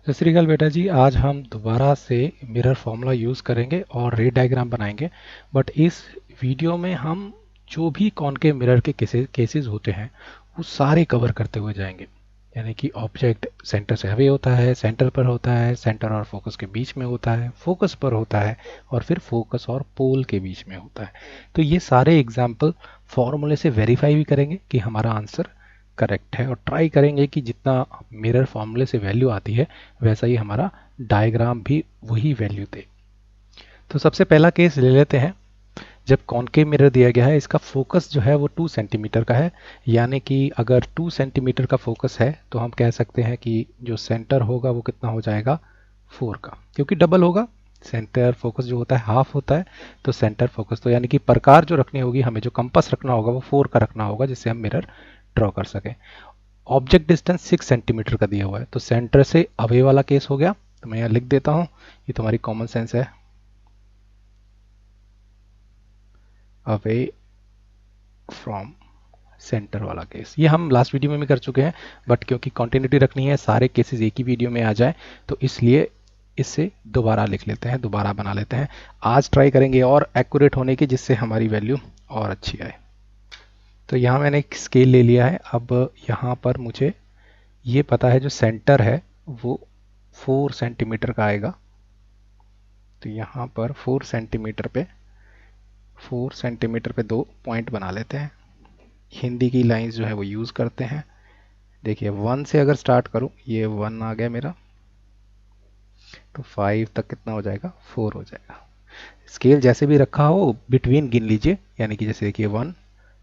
सत श्री अकाल बेटा जी। आज हम दोबारा से मिरर फॉर्मूला यूज़ करेंगे और रे डायग्राम बनाएंगे। बट इस वीडियो में हम जो भी कॉनकेव मिरर के केसेस होते हैं वो सारे कवर करते हुए जाएंगे। यानी कि ऑब्जेक्ट सेंटर से अवे होता है, सेंटर पर होता है, सेंटर और फोकस के बीच में होता है, फोकस पर होता है, और फिर फोकस और पोल के बीच में होता है। तो ये सारे एग्जाम्पल फॉर्मूले से वेरीफाई भी करेंगे कि हमारा आंसर करेक्ट है, और ट्राई करेंगे कि जितना मिरर फॉर्मूले से वैल्यू आती है वैसा ही हमारा डायग्राम भी वही वैल्यू दे। तो सबसे पहला केस ले लेते हैं। जब कॉनकेव मिरर दिया गया है, इसका फोकस जो है वो 2 सेंटीमीटर का है। यानी कि अगर 2 सेंटीमीटर का फोकस है तो हम कह सकते हैं कि जो सेंटर होगा वो कितना हो जाएगा, 4 का, क्योंकि डबल होगा। सेंटर फोकस जो होता है हाफ होता है, तो सेंटर फोकस तो यानी कि प्रकार जो रखनी होगी हमें, जो कंपास रखना होगा वो 4 का रखना होगा, जिससे हम मिरर ड्रॉ कर सकें। ऑब्जेक्ट डिस्टेंस 6 सेंटीमीटर का दिया हुआ है, तो सेंटर से अवे वाला केस हो गया। तो मैं यहाँ लिख देता हूँ, ये तुम्हारी कॉमन सेंस है, अवे फ्रॉम सेंटर वाला केस। ये हम लास्ट वीडियो में भी कर चुके हैं, बट क्योंकि कंटिन्यूटी रखनी है, सारे केसेस एक ही वीडियो में आ जाए, तो इसलिए इससे दोबारा लिख लेते हैं, दोबारा बना लेते हैं। आज ट्राई करेंगे और एक्यूरेट होने की, जिससे हमारी वैल्यू और अच्छी आए। तो यहाँ मैंने एक स्केल ले लिया है। अब यहाँ पर मुझे ये पता है जो सेंटर है वो 4 सेंटीमीटर का आएगा। तो यहाँ पर 4 सेंटीमीटर पे 2 पॉइंट बना लेते हैं। हिंदी की लाइंस जो है वो यूज़ करते हैं। देखिए 1 से अगर स्टार्ट करूँ, ये 1 आ गया मेरा, तो 5 तक कितना हो जाएगा, 4 हो जाएगा। स्केल जैसे भी रखा हो बिटवीन गिन लीजिए, यानी कि जैसे देखिए 1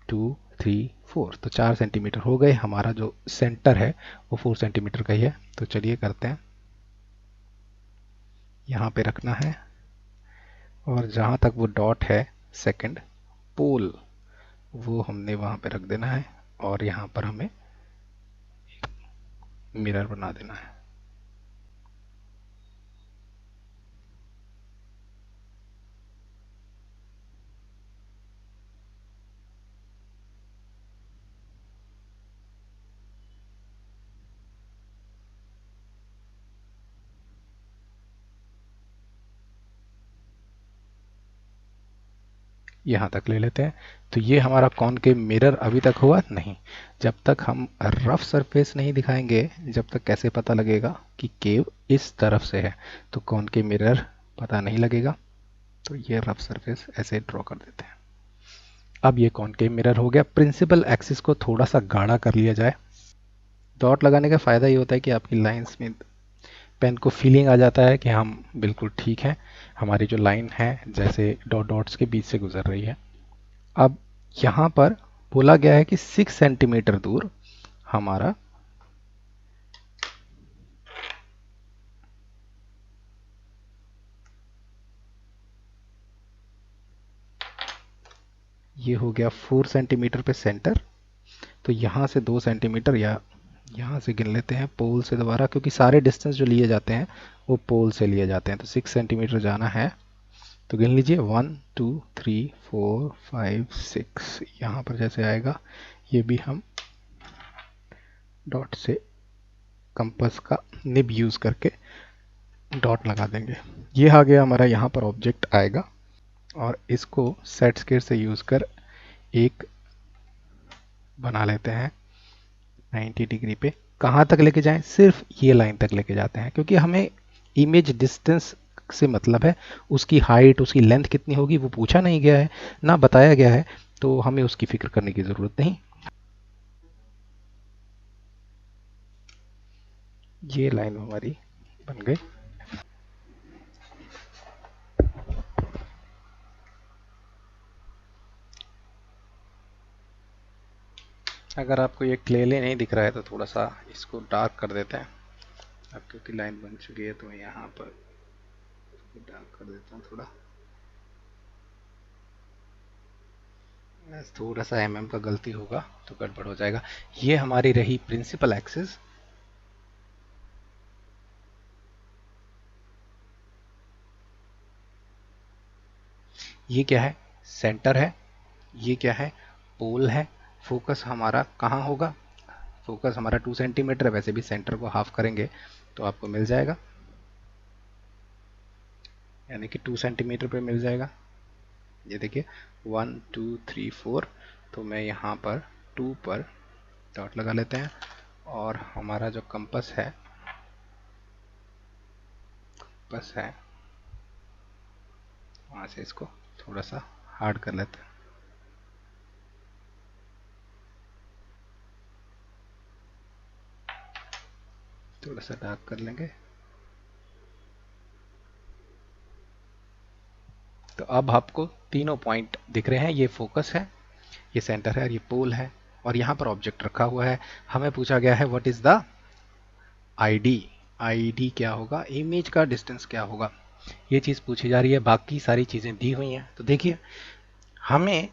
2 3 4, तो 4 सेंटीमीटर हो गए। हमारा जो सेंटर है वो 4 सेंटीमीटर का ही है। तो चलिए करते हैं, यहाँ पे रखना है, और जहाँ तक वो डॉट है सेकंड पोल, वो हमने वहाँ पे रख देना है, और यहाँ पर हमें मिरर बना देना है। यहाँ तक ले लेते हैं। तो ये हमारा कॉनकेव मिरर अभी तक हुआ नहीं। जब तक हम रफ सरफेस नहीं दिखाएंगे, जब तक कैसे पता लगेगा कि केव इस तरफ से है, तो कॉनकेव मिरर पता नहीं लगेगा। तो ये रफ सरफेस ऐसे ड्रॉ कर देते हैं। अब ये कॉनकेव मिरर हो गया। प्रिंसिपल एक्सिस को थोड़ा सा गाढ़ा कर लिया जाए। डॉट लगाने का फ़ायदा ये होता है कि आपकी लाइंस में पेन को फीलिंग आ जाता है कि हम बिल्कुल ठीक हैं, हमारी जो लाइन है जैसे डॉट डॉट्स के बीच से गुजर रही है। अब यहाँ पर बोला गया है कि 6 सेंटीमीटर दूर हमारा ये हो गया 4 सेंटीमीटर पे सेंटर। तो यहाँ से 2 सेंटीमीटर, या यहाँ से गिन लेते हैं पोल से दोबारा, क्योंकि सारे डिस्टेंस जो लिए जाते हैं वो पोल से लिए जाते हैं। तो 6 सेंटीमीटर जाना है, तो गिन लीजिए 1 2 3 4 5 6। यहाँ पर जैसे आएगा, ये भी हम डॉट से कंपास का निब यूज़ करके डॉट लगा देंगे। ये आ गया हमारा, यहाँ पर ऑब्जेक्ट आएगा, और इसको सेट स्केल से यूज़ कर एक बना लेते हैं 90 डिग्री पे। कहाँ तक लेके जाएं, सिर्फ ये लाइन तक लेके जाते हैं, क्योंकि हमें इमेज डिस्टेंस से मतलब है, उसकी हाइट उसकी लेंथ कितनी होगी वो पूछा नहीं गया है, ना बताया गया है, तो हमें उसकी फिक्र करने की ज़रूरत नहीं। ये लाइन हमारी बन गई। अगर आपको ये क्लियरली नहीं दिख रहा है तो थोड़ा सा इसको डार्क कर देते हैं। अब क्योंकि लाइन बन चुकी है तो मैं यहाँ पर डार्क कर देता हूँ थोड़ा। थोड़ा सा एमएम का गलती होगा तो गड़बड़ हो जाएगा। ये हमारी रही प्रिंसिपल एक्सिस। ये क्या है, सेंटर है। ये क्या है, पोल है। फोकस हमारा कहाँ होगा, फोकस हमारा 2 सेंटीमीटर है, वैसे भी सेंटर को हाफ करेंगे तो आपको मिल जाएगा, यानी कि 2 सेंटीमीटर पे मिल जाएगा। ये देखिए 1 2 3 4, तो मैं यहाँ पर 2 पर डॉट लगा लेते हैं और हमारा जो कंपास है वहाँ से इसको थोड़ा सा हार्ड कर लेते हैं। थोड़ा सा डार्क कर लेंगे। तो अब आपको तीनों पॉइंट दिख रहे हैं, ये फोकस है, ये सेंटर है और ये पोल है, और यहाँ पर ऑब्जेक्ट रखा हुआ है। हमें पूछा गया है what is the ID. ID क्या होगा, इमेज का डिस्टेंस क्या होगा, ये चीज़ पूछी जा रही है। बाकी सारी चीज़ें दी हुई हैं। तो देखिए हमें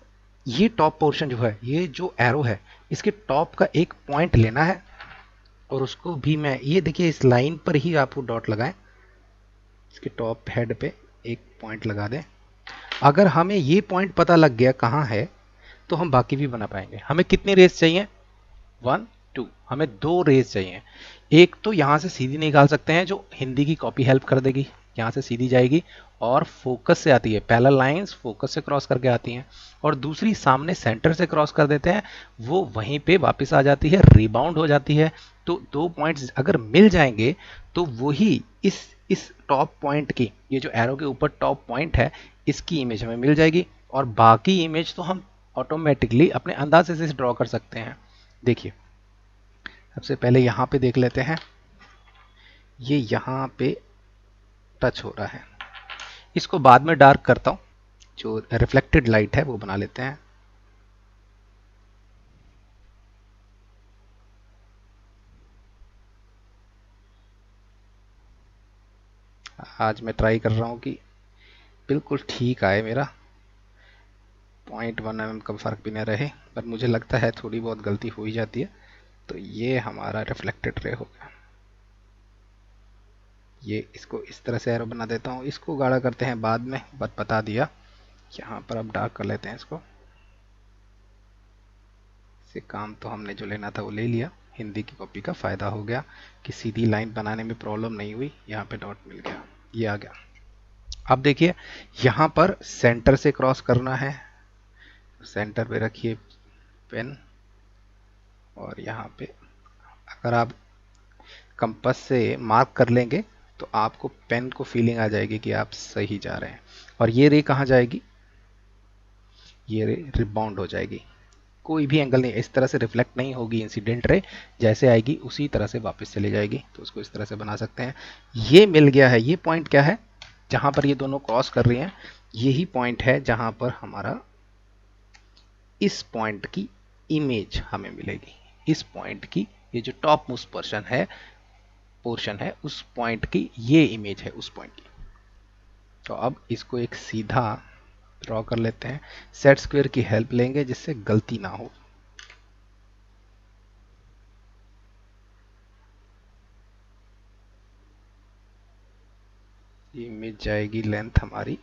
ये टॉप पोर्शन जो है, ये जो एरो है, इसके टॉप का एक पॉइंट लेना है और उसको भी मैं, ये देखिए इस लाइन पर ही आपको डॉट लगाएं, इसके टॉप हेड पे एक पॉइंट लगा दें। अगर हमें ये पॉइंट पता लग गया कहाँ है तो हम बाकी भी बना पाएंगे। हमें कितनी रेस चाहिए, 1 2, हमें 2 रेस चाहिए। एक तो यहाँ से सीधी निकाल सकते हैं, जो हिंदी की कॉपी हेल्प कर देगी, यहाँ से सीधी जाएगी और फोकस से आती है, पैरेलल लाइंस फोकस से क्रॉस करके आती हैं। और दूसरी सामने सेंटर से क्रॉस कर देते हैं, वो वहीं पे वापस आ जाती है, रिबाउंड हो जाती है। तो 2 पॉइंट्स अगर मिल जाएंगे तो वही इस टॉप पॉइंट की, ये जो एरो के ऊपर टॉप पॉइंट है, इसकी इमेज हमें मिल जाएगी। और बाकी इमेज तो हम ऑटोमेटिकली अपने अंदाजे से ड्रॉ कर सकते हैं। देखिए सबसे पहले यहाँ पे देख लेते हैं, ये यहाँ पे टच हो रहा है, इसको बाद में डार्क करता हूँ, जो रिफ्लेक्टेड लाइट है वो बना लेते हैं। आज मैं ट्राई कर रहा हूँ कि बिल्कुल ठीक आए मेरा, 0.1 mm का फर्क भी न रहे, पर मुझे लगता है थोड़ी बहुत गलती हो ही जाती है। तो ये हमारा रिफ्लेक्टेड रे हो गया। ये इसको इस तरह से एरो बना देता हूँ, इसको गाढ़ा करते हैं बाद में, बता दिया। यहाँ पर अब डार्क कर लेते हैं इसको। से काम तो हमने जो लेना था वो ले लिया, हिंदी की कॉपी का फ़ायदा हो गया कि सीधी लाइन बनाने में प्रॉब्लम नहीं हुई। यहाँ पे डॉट मिल गया, ये आ गया। अब देखिए यहाँ पर सेंटर से क्रॉस करना है, सेंटर पे रखिए पेन, और यहाँ पे अगर आप कंपास से मार्क कर लेंगे तो आपको पेन को फीलिंग आ जाएगी कि आप सही जा रहे हैं। और ये रे कहाँ जाएगी, ये रे रिबाउंड हो जाएगी, कोई भी एंगल नहीं, इस तरह से रिफ्लेक्ट नहीं होगी इंसिडेंट रे, जैसे आएगी उसी तरह से वापस चली जाएगी। तो उसको इस तरह से बना सकते हैं। ये मिल गया है, ये पॉइंट क्या है, जहां पर ये दोनों क्रॉस कर रही हैं, यही पॉइंट है जहां पर हमारा इस पॉइंट की इमेज हमें मिलेगी। इस पॉइंट की, ये जो टॉप मोस्ट पोर्शन है उस पॉइंट की ये इमेज है उस पॉइंट की। तो अब इसको एक सीधा ड्रॉ कर लेते हैं, सेट स्क्वायर की हेल्प लेंगे जिससे गलती ना हो। ये इमेज जाएगी लेंथ हमारी,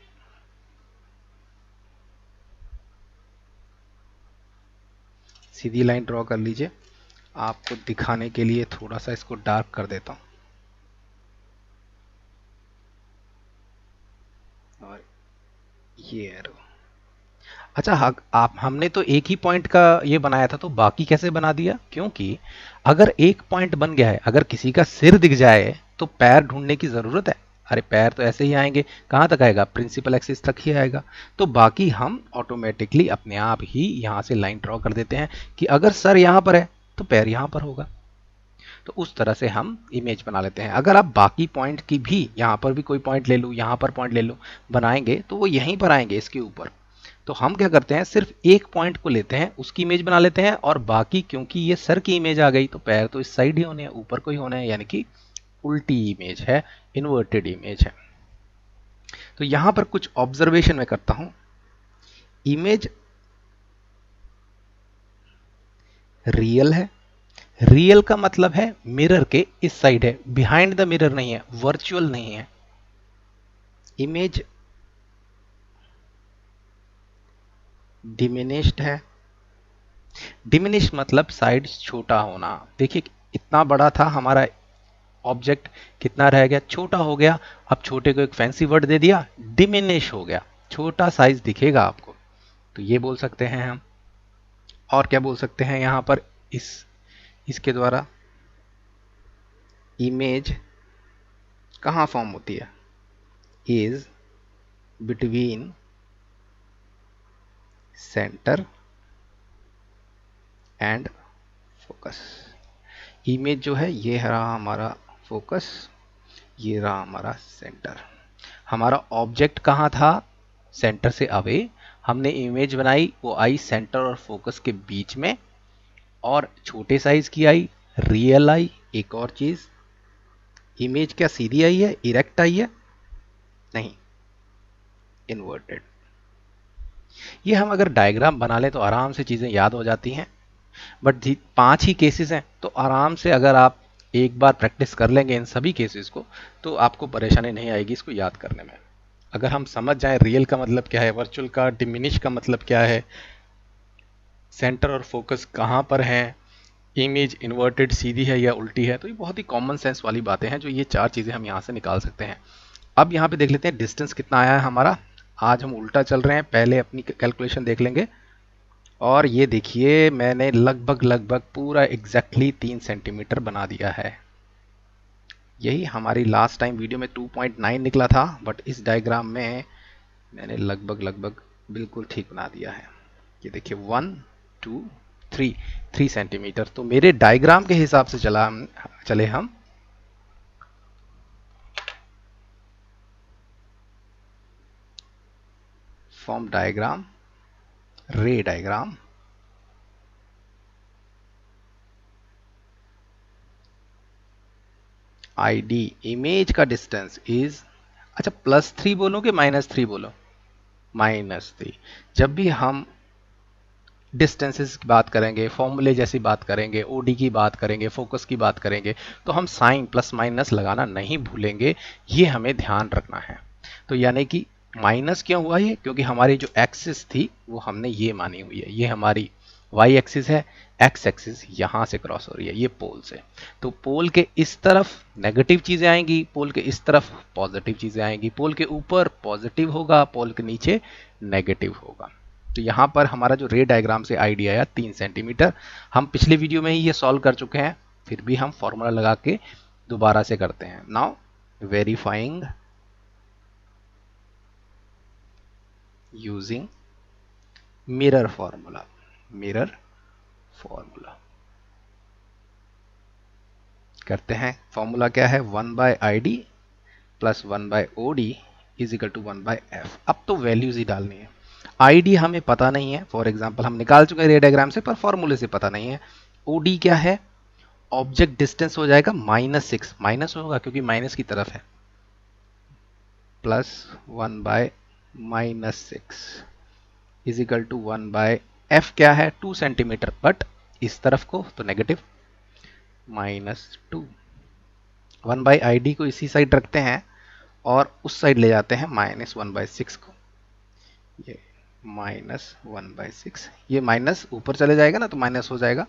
सीधी लाइन ड्रॉ कर लीजिए। आपको दिखाने के लिए थोड़ा सा इसको डार्क कर देता हूँ, और ये एरो। अच्छा आप, हमने तो एक ही पॉइंट का ये बनाया था, तो बाकी कैसे बना दिया, क्योंकि अगर एक पॉइंट बन गया है, अगर किसी का सिर दिख जाए तो पैर ढूंढने की ज़रूरत है। अरे पैर तो ऐसे ही आएंगे, कहाँ तक आएगा, प्रिंसिपल एक्सिस तक ही आएगा। तो बाकी हम ऑटोमेटिकली अपने आप ही यहाँ से लाइन ड्रॉ कर देते हैं कि अगर सर यहाँ पर है तो पैर यहाँ पर होगा। तो उस तरह से हम इमेज बना लेते हैं। अगर आप बाकी पॉइंट की भी, यहाँ पर भी कोई पॉइंट ले लूँ, यहाँ पर पॉइंट ले लूँ, बनाएंगे तो वो यहीं पर आएंगे इसके ऊपर। तो हम क्या करते हैं, सिर्फ एक पॉइंट को लेते हैं, उसकी इमेज बना लेते हैं, और बाकी क्योंकि ये सर की इमेज आ गई तो पैर तो इस साइड ही होने हैं, ऊपर को ही होने हैं, यानी कि उल्टी इमेज है, इन्वर्टेड इमेज है। तो यहां पर कुछ ऑब्जर्वेशन मैं करता हूं। इमेज रियल है, रियल का मतलब है मिरर के इस साइड है, बिहाइंड द मिरर नहीं है, वर्चुअल नहीं है। इमेज डिमिनिश्ड है, डिमिनिश मतलब साइड छोटा होना। देखिए इतना बड़ा था हमारा ऑब्जेक्ट कितना रह गया, छोटा हो गया। अब छोटे को एक फैंसी वर्ड दे दिया, डिमिनिश हो गया, छोटा साइज दिखेगा आपको, तो ये बोल सकते हैं हम। और क्या बोल सकते हैं यहां पर इसके द्वारा, इमेज कहाँ फॉर्म होती है, is between centre and focus. Image जो है ये रहा हमारा फोकस, ये रहा हमारा सेंटर। हमारा ऑब्जेक्ट कहाँ था, सेंटर से अवे। हमने इमेज बनाई, वो आई सेंटर और फोकस के बीच में, और छोटे साइज की आई, रियल आई। एक और चीज, इमेज क्या सीधी आई है, इरेक्ट आई है, नहीं, इन्वर्टेड। ये हम अगर डायग्राम बना लें तो आराम से चीजें याद हो जाती हैं। बट 5 ही केसेस हैं, तो आराम से अगर आप एक बार प्रैक्टिस कर लेंगे इन सभी केसेस को, तो आपको परेशानी नहीं आएगी इसको याद करने में। अगर हम समझ जाएं रियल का मतलब क्या है, वर्चुअल का डिमिनिश का मतलब क्या है, सेंटर और फोकस कहाँ पर है, इमेज इन्वर्टेड सीधी है या उल्टी है, तो ये बहुत ही कॉमन सेंस वाली बातें हैं जो ये 4 चीज़ें हम यहाँ से निकाल सकते हैं। अब यहाँ पे देख लेते हैं डिस्टेंस कितना आया है हमारा। आज हम उल्टा चल रहे हैं, पहले अपनी कैलकुलेशन देख लेंगे। और ये देखिए मैंने लगभग पूरा एग्जैक्टली 3 सेंटीमीटर बना दिया है। यही हमारी लास्ट टाइम वीडियो में 2.9 निकला था, बट इस डायग्राम में मैंने लगभग बिल्कुल ठीक बना दिया है। ये देखिए 1 2 3 सेंटीमीटर। तो मेरे डायग्राम के हिसाब से चले हम। फॉर्म डायग्राम, रे डायग्राम, आईडी इमेज का डिस्टेंस इज, अच्छा +3 बोलो कि -3 बोलो, -3। जब भी हम डिस्टेंसेस की बात करेंगे, फॉर्मूले जैसी बात करेंगे, ओडी की बात करेंगे, फोकस की बात करेंगे, तो हम साइन प्लस माइनस लगाना नहीं भूलेंगे, ये हमें ध्यान रखना है। तो यानी कि माइनस क्यों हुआ ये, क्योंकि हमारी जो एक्सिस थी वो हमने ये मानी हुई है, ये हमारी वाई एक्सिस है, एक्स एक्सिस यहां से क्रॉस हो रही है, ये पोल से। तो पोल के इस तरफ नेगेटिव चीजें आएंगी, पोल के इस तरफ पॉजिटिव चीजें आएंगी, पोल के ऊपर पॉजिटिव होगा, पोल के नीचे नेगेटिव होगा। तो यहाँ पर हमारा जो रे डायग्राम से आइडिया आया 3 सेंटीमीटर, हम पिछले वीडियो में ही ये सॉल्व कर चुके हैं, फिर भी हम फॉर्मूला लगा के दोबारा से करते हैं। Now verifying using mirror formula, mirror formula करते हैं। फॉर्मूला क्या है, 1/ID plus 1/OD is equal to 1/F। अब तो वैल्यूज ही डालनी है। आईडी हमें पता नहीं है, फॉर एग्जांपल हम निकाल चुके हैं रे डायग्राम से, पर फॉर्मूले से पता नहीं है। ओडी क्या है, ऑब्जेक्ट डिस्टेंस हो जाएगा -6, माइनस होगा क्योंकि माइनस की तरफ है, +1/-6 इज इक्वल टू 1/F क्या है, 2 सेंटीमीटर, बट इस तरफ को तो नेगेटिव, -2। 1/ID को इसी साइड रखते हैं और उस साइड ले जाते हैं -1/6 को, ये -1/6, ये माइनस ऊपर चले जाएगा ना तो माइनस हो जाएगा,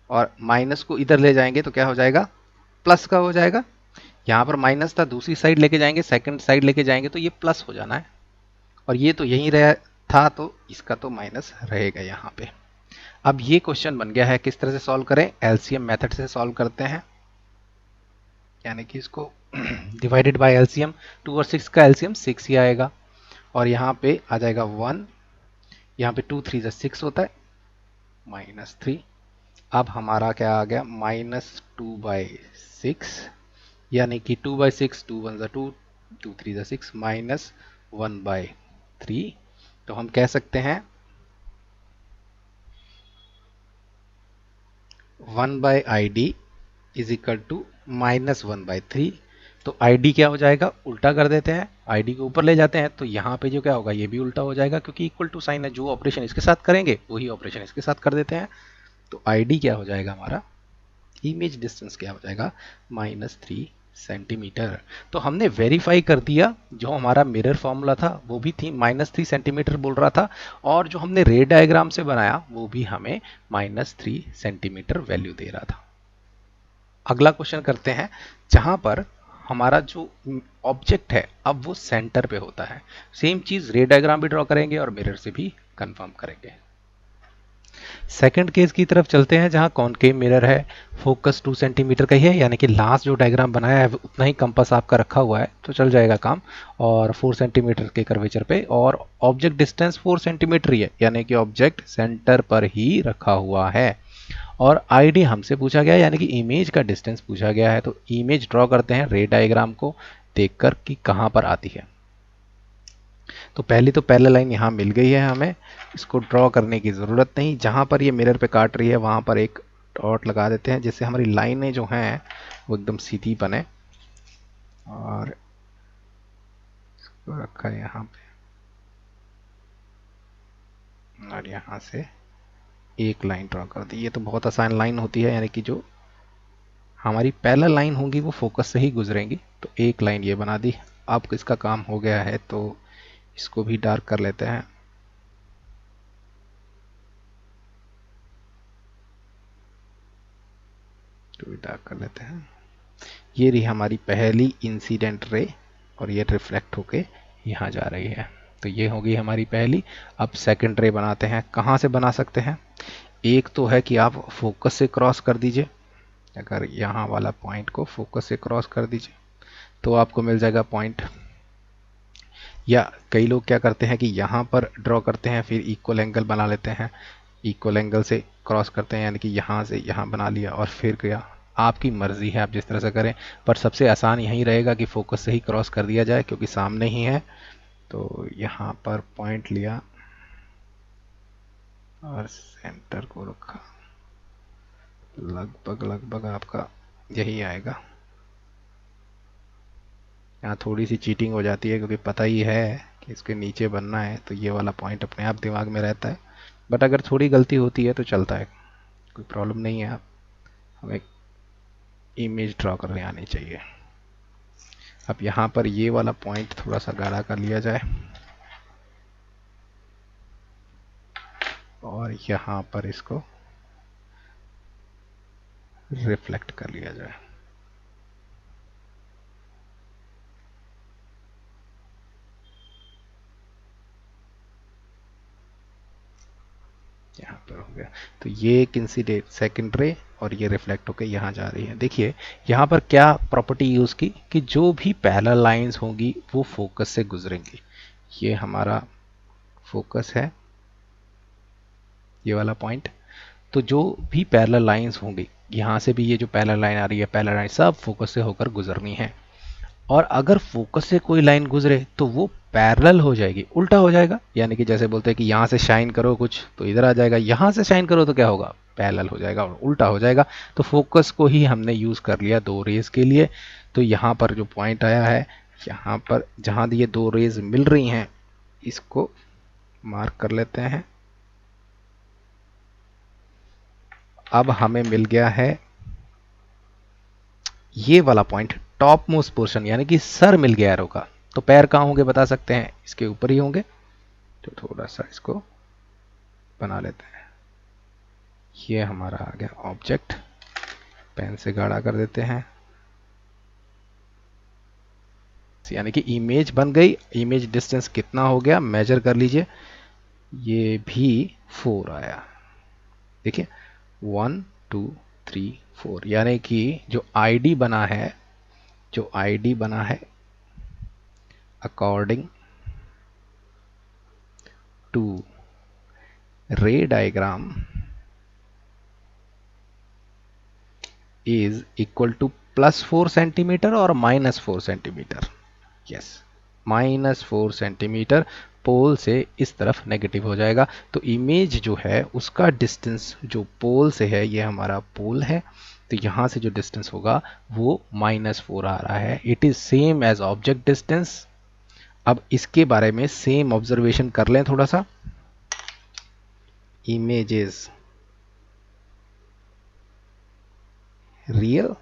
और माइनस को इधर ले जाएंगे तो क्या हो जाएगा, प्लस का हो जाएगा। यहाँ पर माइनस था, दूसरी साइड लेके जाएंगे, सेकंड साइड लेके जाएंगे तो ये प्लस हो जाना है, और ये तो यहीं रहा था तो इसका तो माइनस रहेगा यहाँ पे। अब ये क्वेश्चन बन गया है, किस तरह से सॉल्व करें, एलसीएम मेथड से सॉल्व करते हैं, यानी कि इसको डिवाइडेड बाय एलसीएम, 2 और 6 का एलसीएम 6 ही आएगा, और यहाँ पे आ जाएगा 1, यहाँ पे 2 3 6 होता है, -3। अब हमारा क्या आ गया, -2/6, यानी कि 2/6, 2 1 2, 2 3 6, -1/3। तो हम कह सकते हैं 1/ID इज इक्वल टू -1/3। तो ID क्या हो जाएगा, उल्टा कर देते हैं, ID को ऊपर ले जाते हैं, तो यहाँ पे जो क्या होगा, ये भी उल्टा हो जाएगा, क्योंकि इक्वल टू साइन है, जो ऑपरेशन इसके साथ करेंगे वही ऑपरेशन इसके साथ कर देते हैं। तो ID क्या हो जाएगा हमारा, इमेज डिस्टेंस क्या हो जाएगा, -3 सेंटीमीटर। तो हमने वेरीफाई कर दिया, जो हमारा मिरर फॉर्मूला था वो भी थी -3 सेंटीमीटर बोल रहा था, और जो हमने रे डायग्राम से बनाया वो भी हमें -3 सेंटीमीटर वैल्यू दे रहा था। अगला क्वेश्चन करते हैं जहां पर हमारा जो ऑब्जेक्ट है अब वो सेंटर पे होता है। सेम चीज रे डायग्राम भी ड्रॉ करेंगे और मिरर से भी कंफर्म करेंगे। सेकंड केस की तरफ चलते हैं जहां कॉनकेव मिरर है, फोकस 2 सेंटीमीटर का ही है, यानी कि लास्ट जो डायग्राम बनाया है उतना ही कंपास आपका रखा हुआ है तो चल जाएगा काम, और 4 सेंटीमीटर के कर्वेचर पे, और ऑब्जेक्ट डिस्टेंस 4 सेंटीमीटर ही है, यानी कि ऑब्जेक्ट सेंटर पर ही रखा हुआ है। और आईडी हमसे पूछा गया है, यानी कि इमेज का डिस्टेंस पूछा गया है, तो इमेज ड्रॉ करते हैं रे डायग्राम को देखकर कि कहां पर आती है। तो पहली तो पैरेलल लाइन यहाँ मिल गई है हमें, इसको ड्रॉ करने की ज़रूरत नहीं। जहाँ पर ये मिरर पे काट रही है वहाँ पर एक डॉट लगा देते हैं जिससे हमारी लाइनें जो हैं वो एकदम सीधी बने। और इसको रखा है यहाँ पे, और यहाँ से एक लाइन ड्रॉ कर दी। ये तो बहुत आसान लाइन होती है, यानी कि जो हमारी पैरेलल लाइन होंगी वो फोकस से ही गुजरेंगी। तो एक लाइन ये बना दी। अब इसका काम हो गया है तो इसको भी डार्क कर लेते हैं। तो भी डार्क कर लेते हैं। ये रही हमारी पहली इंसिडेंट रे, और ये रिफ्लेक्ट होके यहाँ जा रही है। तो ये होगी हमारी पहली। अब सेकंड रे बनाते हैं। कहाँ से बना सकते हैं? एक तो है कि आप फोकस से क्रॉस कर दीजिए। अगर यहाँ वाला पॉइंट को फोकस से क्रॉस कर दीजिए तो आपको मिल जाएगा पॉइंट। या कई लोग क्या करते हैं कि यहाँ पर ड्रॉ करते हैं फिर इक्वल एंगल बना लेते हैं, इक्वल एंगल से क्रॉस करते हैं, यानी कि यहाँ से यहाँ बना लिया और फिर गया। आपकी मर्जी है आप जिस तरह से करें, पर सबसे आसान यही रहेगा कि फोकस से ही क्रॉस कर दिया जाए क्योंकि सामने ही है। तो यहाँ पर पॉइंट लिया और सेंटर को रखा, लगभग लगभग आपका यही आएगा। यहाँ थोड़ी सी चीटिंग हो जाती है क्योंकि पता ही है कि इसके नीचे बनना है, तो ये वाला पॉइंट अपने आप दिमाग में रहता है। बट अगर थोड़ी गलती होती है तो चलता है, कोई प्रॉब्लम नहीं है। आप हमें इमेज ड्रॉ करने आनी चाहिए। अब यहाँ पर ये वाला पॉइंट थोड़ा सा गाढ़ा कर लिया जाए और यहाँ पर इसको रिफ्लेक्ट कर लिया जाए। यहाँ पर हो गया। तो ये एक इंसिडेंट सेकंड रे और ये रिफ्लेक्ट होकर यहाँ जा रही है। देखिए यहाँ पर क्या प्रॉपर्टी यूज़ की कि जो भी पैरेलल लाइंस होंगी वो फोकस से गुजरेंगी। ये हमारा फोकस है, ये वाला पॉइंट। तो जो भी पैरेलल लाइंस होंगी, यहाँ से भी ये जो पैरेलल लाइन आ रही है, पैरेलल लाइन सब फोकस से होकर गुजरनी है। और अगर फोकस से कोई लाइन गुजरे तो वो पैरेलल हो जाएगी, उल्टा हो जाएगा। यानी कि जैसे बोलते हैं कि यहाँ से शाइन करो कुछ तो इधर आ जाएगा, यहाँ से शाइन करो तो क्या होगा, पैरेलल हो जाएगा और उल्टा हो जाएगा। तो फोकस को ही हमने यूज़ कर लिया दो रेज के लिए। तो यहाँ पर जो पॉइंट आया है, यहाँ पर जहाँ ये दो रेज मिल रही हैं इसको मार्क कर लेते हैं। अब हमें मिल गया है ये वाला पॉइंट, टॉप मोस्ट पोर्शन, यानी कि सर मिल गया एरो का। तो पैर कहाँ होंगे बता सकते हैं, इसके ऊपर ही होंगे। तो थोड़ा सा इसको बना लेते हैं। ये हमारा आ गया ऑब्जेक्ट, पेन से गाढ़ा कर देते हैं। यानी कि इमेज बन गई। इमेज डिस्टेंस कितना हो गया मेजर कर लीजिए, ये भी 4 आया। देखिए 1 2 3 4, यानी कि जो आईडी बना है, जो आईडी बना है according to ray diagram is equal to +4 centimetre और -4 सेंटीमीटर। यस, -4 सेंटीमीटर पोल से इस तरफ नेगेटिव हो जाएगा। तो इमेज जो है उसका डिस्टेंस जो पोल से है, ये हमारा पोल है, तो यहाँ से जो डिस्टेंस होगा वो -4 आ रहा है। It is same as object distance. अब इसके बारे में सेम ऑब्जर्वेशन कर लें थोड़ा सा। Images real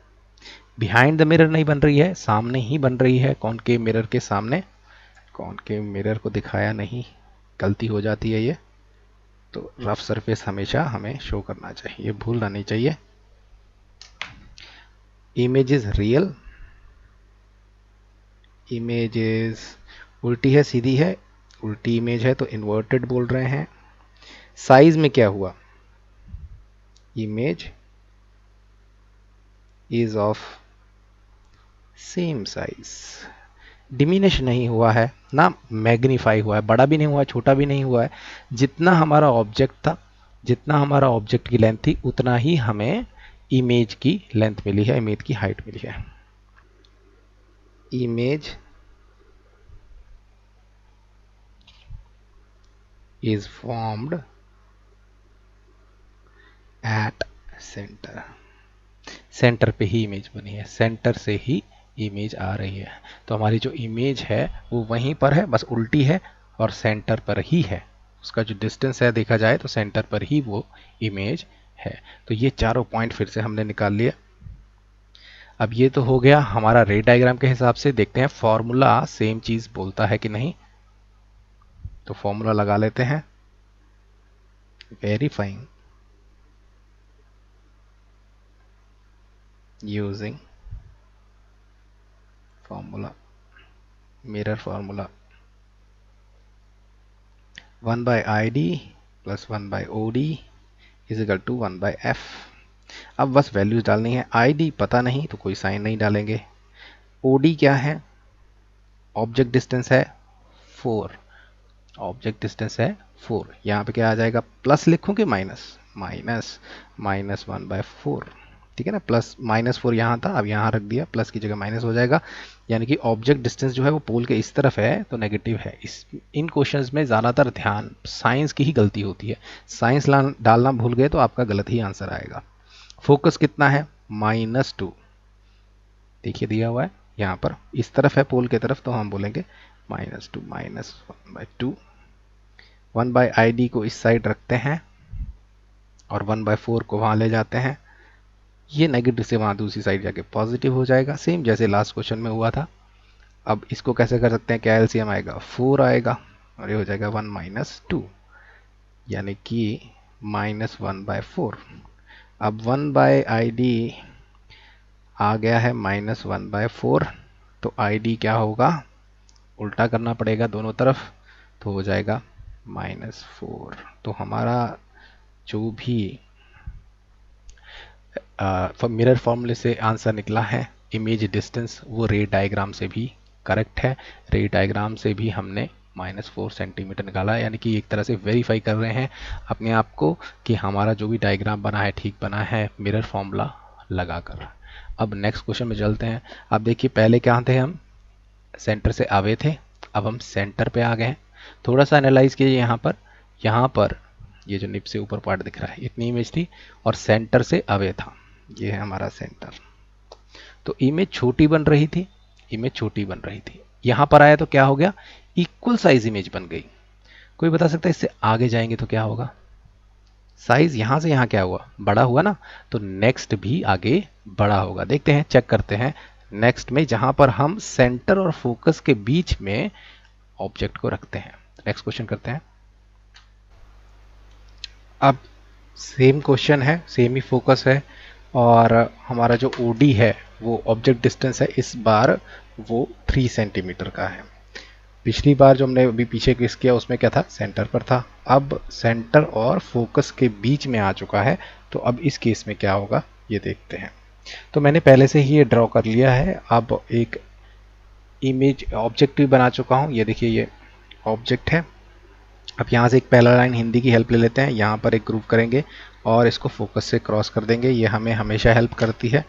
behind the mirror नहीं बन रही है, सामने ही बन रही है, कॉनकेव मिरर के सामने। कॉनकेव मिरर को दिखाया नहीं, गलती हो जाती है ये। तो रफ सरफेस हमेशा हमें शो करना चाहिए, भूलना नहीं चाहिए। Image is real, image is उल्टी है सीधी है, उल्टी इमेज है तो इन्वर्टेड बोल रहे हैं। साइज में क्या हुआ, image is of same size, diminish नहीं हुआ है ना, मैग्नीफाई हुआ है, बड़ा भी नहीं हुआ है छोटा भी नहीं हुआ है। जितना हमारा ऑब्जेक्ट था, जितना हमारा ऑब्जेक्ट की लेंथ थी उतना ही हमें इमेज की लेंथ मिली है, इमेज की हाइट मिली है। Image is formed at centre, centre पे ही इमेज बनी है, सेंटर से ही इमेज आ रही है। तो हमारी जो इमेज है वो वहीं पर है, बस उल्टी है और सेंटर पर ही है। उसका जो डिस्टेंस है देखा जाए तो सेंटर पर ही वो इमेज है। तो ये चारों पॉइंट फिर से हमने निकाल लिए। अब ये तो हो गया हमारा रे डायग्राम के हिसाब से। देखते हैं फॉर्मूला सेम चीज बोलता है कि नहीं। तो फॉर्मूला लगा लेते हैं, verifying using formula, mirror formula 1 by ID plus 1 by OD is equal to 1 by F। अब बस वैल्यूज डालनी है। ID पता नहीं तो कोई साइन नहीं डालेंगे। OD क्या है, ऑब्जेक्ट डिस्टेंस है 4, ऑब्जेक्ट डिस्टेंस है 4। यहाँ पे क्या आ जाएगा, प्लस लिखूं कि माइनस, माइनस माइनस 1/4, ठीक है ना। प्लस -4 यहाँ था, अब यहाँ रख दिया, प्लस की जगह माइनस हो जाएगा। यानी कि ऑब्जेक्ट डिस्टेंस जो है वो पोल के इस तरफ है तो नेगेटिव है। इस इन क्वेश्चंस में ज़्यादातर ध्यान साइंस की ही गलती होती है। साइंस डालना भूल गए तो आपका गलत ही आंसर आएगा। फोकस कितना है, -2, देखिए दिया हुआ है यहाँ पर, इस तरफ है पोल की तरफ, तो हम बोलेंगे -2 -1/2। 1/ID को इस साइड रखते हैं और 1/4 को वहाँ ले जाते हैं। ये नेगेटिव से वहाँ दूसरी साइड जाके पॉजिटिव हो जाएगा, सेम जैसे लास्ट क्वेश्चन में हुआ था। अब इसको कैसे कर सकते हैं, क्या एलसीएम आएगा, 4 आएगा और ये हो जाएगा 1 - 2, यानी कि -1/4। अब 1/ID आ गया है -1/4, तो ID क्या होगा, उल्टा करना पड़ेगा दोनों तरफ, तो हो जाएगा -4। तो हमारा जो भी मिरर फॉर्मूले से आंसर निकला है इमेज डिस्टेंस, वो रे डायग्राम से भी करेक्ट है। रे डायग्राम से भी हमने -4 सेंटीमीटर निकाला है, यानी कि एक तरह से वेरीफाई कर रहे हैं अपने आप को कि हमारा जो भी डायग्राम बना है ठीक बना है मिरर फॉर्मूला लगाकर। अब नेक्स्ट क्वेश्चन में चलते हैं। अब देखिए पहले क्या थे, हम सेंटर से अवे थे, अब हम सेंटर पे आ गए हैं। थोड़ा सा एनालाइज कीजिए यहाँ पर ये जो निप से ऊपर पार्ट दिख रहा है, इतनी इमेज थी और सेंटर से अवे था, ये है हमारा सेंटर। तो इमेज छोटी बन रही थी, इमेज छोटी बन रही थी। यहां पर आया तो क्या हो गया, इक्वल साइज इमेज बन गई। कोई बता सकता है इससे आगे जाएंगे तो क्या होगा, साइज यहां से यहां क्या हुआ, बड़ा हुआ ना, तो नेक्स्ट भी आगे बड़ा होगा। देखते हैं, चेक करते हैं नेक्स्ट में, जहां पर हम सेंटर और फोकस के बीच में ऑब्जेक्ट को रखते हैं। नेक्स्ट क्वेश्चन करते हैं। अब सेम क्वेश्चन है, सेम ही फोकस है और हमारा जो ओडी है वो ऑब्जेक्ट डिस्टेंस है, इस बार वो 3 सेंटीमीटर का है। पिछली बार जो हमने अभी पीछे क्विज किया उसमें क्या था, सेंटर पर था। अब सेंटर और फोकस के बीच में आ चुका है, तो अब इस केस में क्या होगा ये देखते हैं। तो मैंने पहले से ही ये ड्रॉ कर लिया है। अब एक इमेज ऑब्जेक्ट भी बना चुका हूँ, ये देखिए ये ऑब्जेक्ट है। अब यहाँ से एक पहला लाइन हिंदी की हेल्प ले लेते हैं, यहाँ पर एक ग्रुप करेंगे और इसको फोकस से क्रॉस कर देंगे, ये हमें हमेशा हेल्प करती है।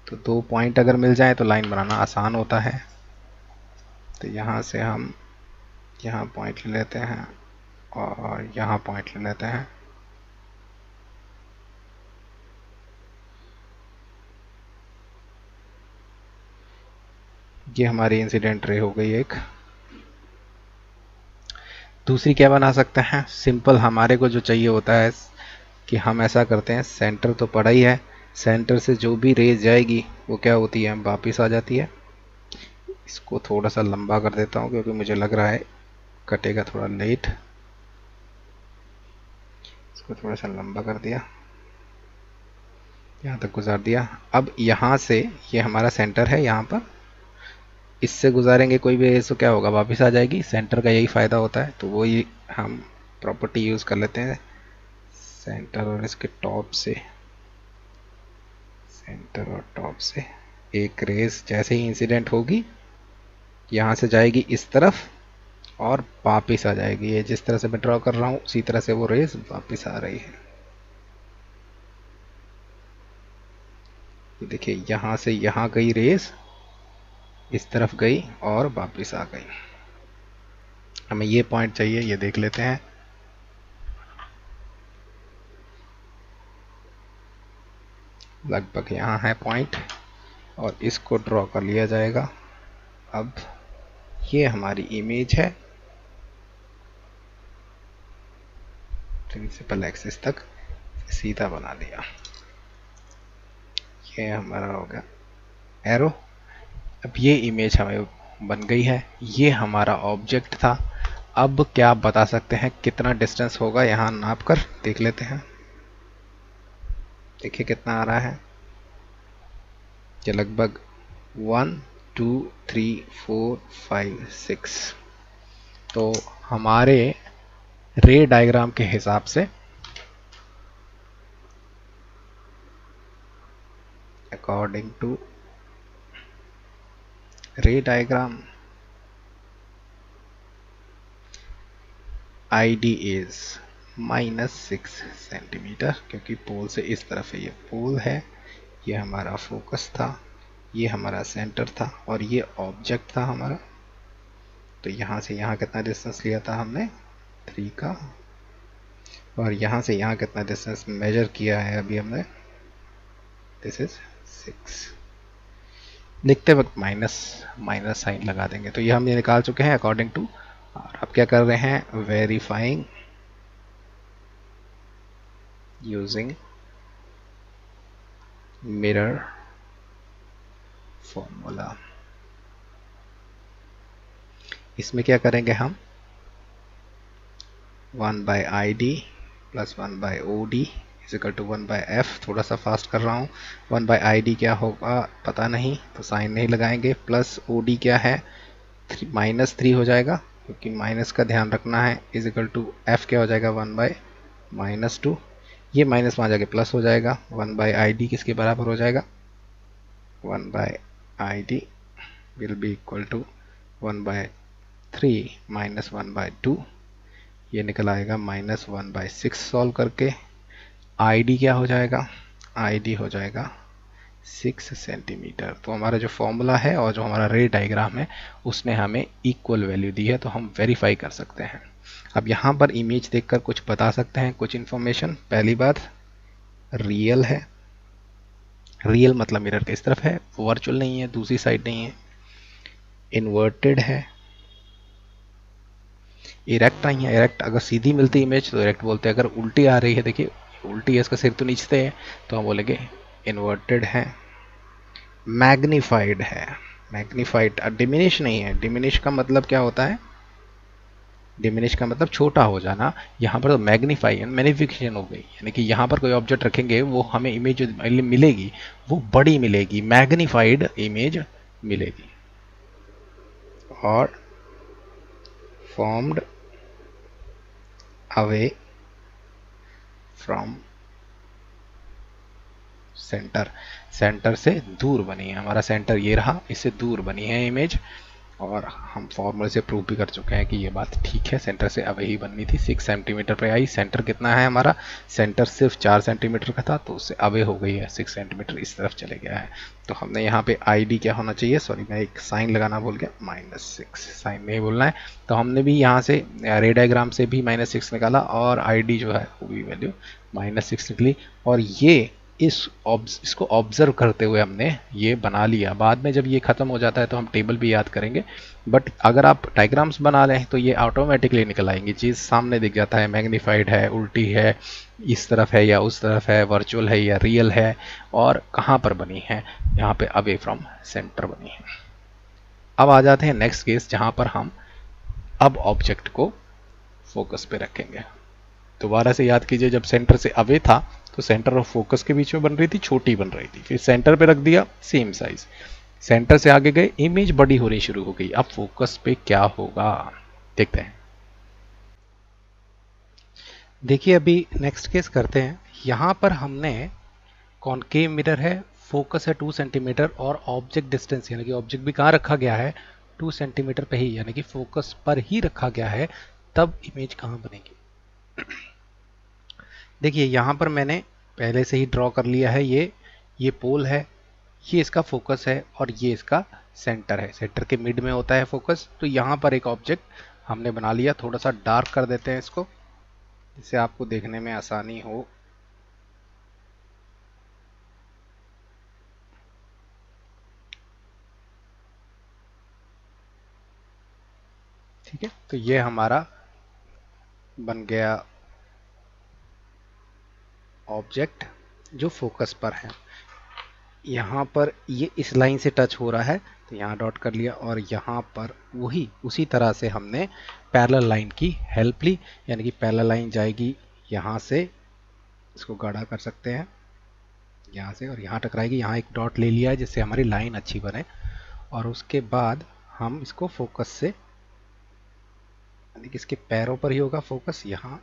तो 2 पॉइंट अगर मिल जाए तो लाइन बनाना आसान होता है। तो यहाँ से हम यहाँ पॉइंट ले लेते हैं और यहाँ पॉइंट ले लेते हैं। ये हमारी इंसिडेंट रे हो गई एक। दूसरी क्या बना सकते हैं, सिंपल हमारे को जो चाहिए होता है कि हम ऐसा करते हैं, सेंटर तो पड़ा ही है, सेंटर से जो भी रेज जाएगी वो क्या होती है, वापिस आ जाती है। इसको थोड़ा सा लंबा कर देता हूँ क्योंकि मुझे लग रहा है कटेगा थोड़ा लेट। इसको थोड़ा सा लंबा कर दिया। यहाँ तक गुजार दिया। अब यहाँ से ये हमारा सेंटर है, यहाँ पर इससे गुजारेंगे कोई भी रेस तो क्या होगा, वापस आ जाएगी। सेंटर का यही फ़ायदा होता है, तो वही हम प्रॉपर्टी यूज़ कर लेते हैं। सेंटर और इसके टॉप से, सेंटर और टॉप से एक रेस जैसे ही इंसिडेंट होगी यहाँ से जाएगी इस तरफ और वापस आ जाएगी। ये जिस तरह से मैं ड्रॉ कर रहा हूँ उसी तरह से वो रेस वापस आ रही है। ये देखिए, यहाँ से यहाँ गई रेस, इस तरफ गई और वापस आ गई। हमें ये पॉइंट चाहिए, ये देख लेते हैं। लगभग यहाँ है पॉइंट और इसको ड्रॉ कर लिया जाएगा। अब ये हमारी इमेज है, प्रिंसिपल एक्सिस तक सीधा बना दिया। ये हमारा हो गया एरो। अब ये इमेज हमें बन गई है, ये हमारा ऑब्जेक्ट था। अब क्या आप बता सकते हैं कितना डिस्टेंस होगा, यहाँ नाप कर देख लेते हैं। देखिए कितना आ रहा है, ये लगभग 1 2 3 4 5 6। तो हमारे रे डायग्राम के हिसाब से according to ray diagram ID is -6 centimetre, क्योंकि पोल से इस तरफ है, ये पोल है, ये हमारा फोकस था, ये हमारा सेंटर था और ये ऑब्जेक्ट था हमारा। तो यहाँ से यहाँ कितना डिस्टेंस लिया था हमने, 3 का, और यहाँ से यहाँ कितना डिस्टेंस मेजर किया है अभी हमने, दिस इज 6। लिखते वक्त माइनस साइन लगा देंगे। तो ये हम ये निकाल चुके हैं अकॉर्डिंग टू। और अब क्या कर रहे हैं, वेरीफाइंग यूजिंग मिरर फॉर्मूला। इसमें क्या करेंगे हम, 1/ID plus 1/OD is equal to 1/F। थोड़ा सा फास्ट कर रहा हूँ। 1/ID क्या होगा पता नहीं, तो साइन नहीं लगाएंगे। प्लस OD क्या है, -3 हो जाएगा, क्योंकि माइनस का ध्यान रखना है। इज इक्वल टू F क्या हो जाएगा, 1/-2। ये माइनस वहाँ जाके प्लस हो जाएगा। 1/ID किसके बराबर हो जाएगा, 1/ID will be equal to 1/3 minus 1/2। ये निकल आएगा -1/6। सॉल्व करके ID क्या हो जाएगा, ID हो जाएगा 6 सेंटीमीटर। तो हमारा जो फॉर्मूला है और जो हमारा रे डायग्राम है उसने हमें इक्वल वैल्यू दी है, तो हम वेरीफाई कर सकते हैं। अब यहाँ पर इमेज देखकर कुछ बता सकते हैं, कुछ इन्फॉर्मेशन। पहली बात, रियल है। रियल मतलब मिरर के इस तरफ है, वर्चुअल नहीं है, दूसरी साइड नहीं है। इन्वर्टेड है, इरेक्ट नहीं है। इरेक्ट अगर सीधी मिलती इमेज तो इरेक्ट बोलते हैं, अगर उल्टी आ रही है, देखिए उल्टी है, इसका सिर तो नीचे है, तो हम बोलेंगे इन्वर्टेड है। मैग्नीफाइड है, मैग्नीफाइड, डिमिनिश नहीं है। डिमिनिश का मतलब क्या होता है, डिमिनिश का मतलब छोटा हो जाना। यहाँ पर तो मैग्नीफाई है, मैग्निफिकेशन हो गई, यानी कि यहाँ पर कोई ऑब्जेक्ट रखेंगे वो हमें इमेज जो मिलेगी वो बड़ी मिलेगी, मैग्नीफाइड इमेज मिलेगी। और formed away from centre, centre से दूर बनी है। हमारा सेंटर ये रहा, इससे दूर बनी है इमेज। और हम फॉर्मूले से प्रूव भी कर चुके हैं कि ये बात ठीक है, सेंटर से अवे ही बननी थी। 6 सेंटीमीटर पे आई। सेंटर कितना है हमारा, सेंटर सिर्फ 4 सेंटीमीटर का था, तो उससे अवे हो गई है, 6 सेंटीमीटर इस तरफ चले गया है। तो हमने यहाँ पे ID क्या होना चाहिए, सॉरी मैं एक साइन लगाना भूल गया, -6, साइन नहीं बोलना है। तो हमने भी यहाँ से रे डायग्राम से भी -6 निकाला और ID जो है वो भी वैल्यू -6 निकली। और ये इसको ऑब्जर्व करते हुए हमने ये बना लिया। बाद में जब ये ख़त्म हो जाता है तो हम टेबल भी याद करेंगे, बट अगर आप डायग्राम्स बना लें तो ये ऑटोमेटिकली निकल आएंगी। चीज़ सामने दिख जाता है, मैग्नीफाइड है, उल्टी है, इस तरफ है या उस तरफ है, वर्चुअल है या रियल है, और कहाँ पर बनी है, यहाँ पे अवे फ्रॉम सेंटर बनी है। अब आ जाते हैं नेक्स्ट केस, जहाँ पर हम अब ऑब्जेक्ट को फोकस पे रखेंगे। दोबारा से याद कीजिए, जब सेंटर से अवे था तो सेंटर ऑफ फोकस के बीच में बन रही थी, छोटी बन रही थी, फिर सेंटर पे रख दिया, सेम साइज, सेंटर से आगे गए, इमेज बड़ी होनी शुरू हो गई। अब फोकस पे क्या होगा देखते हैं। देखिए अभी नेक्स्ट केस करते हैं। यहाँ पर हमने कॉनकेव मिरर है, फोकस है 2 सेंटीमीटर और ऑब्जेक्ट डिस्टेंस यानी कि ऑब्जेक्ट भी कहाँ रखा गया है 2 सेंटीमीटर पे ही, यानी कि फोकस पर ही रखा गया है, तब इमेज कहाँ बनेगी। देखिए यहाँ पर मैंने पहले से ही ड्रॉ कर लिया है, ये पोल है, ये इसका फोकस है और ये इसका सेंटर है। सेंटर के मिड में होता है फोकस। तो यहाँ पर एक ऑब्जेक्ट हमने बना लिया। थोड़ा सा डार्क कर देते हैं इसको, जिससे आपको देखने में आसानी हो। ठीक है, तो ये हमारा बन गया ऑब्जेक्ट जो फोकस पर है। यहाँ पर ये इस लाइन से टच हो रहा है तो यहाँ डॉट कर लिया, और यहाँ पर वही उसी तरह से हमने पैरेलल लाइन की हेल्प ली, यानी कि पैरेलल लाइन जाएगी यहाँ से, इसको गाढ़ा कर सकते हैं यहाँ से, और यहाँ टकराएगी, यहाँ एक डॉट ले लिया है जिससे हमारी लाइन अच्छी बने। और उसके बाद हम इसको फोकस से, यानी कि इसके पैरों पर ही होगा फोकस, यहाँ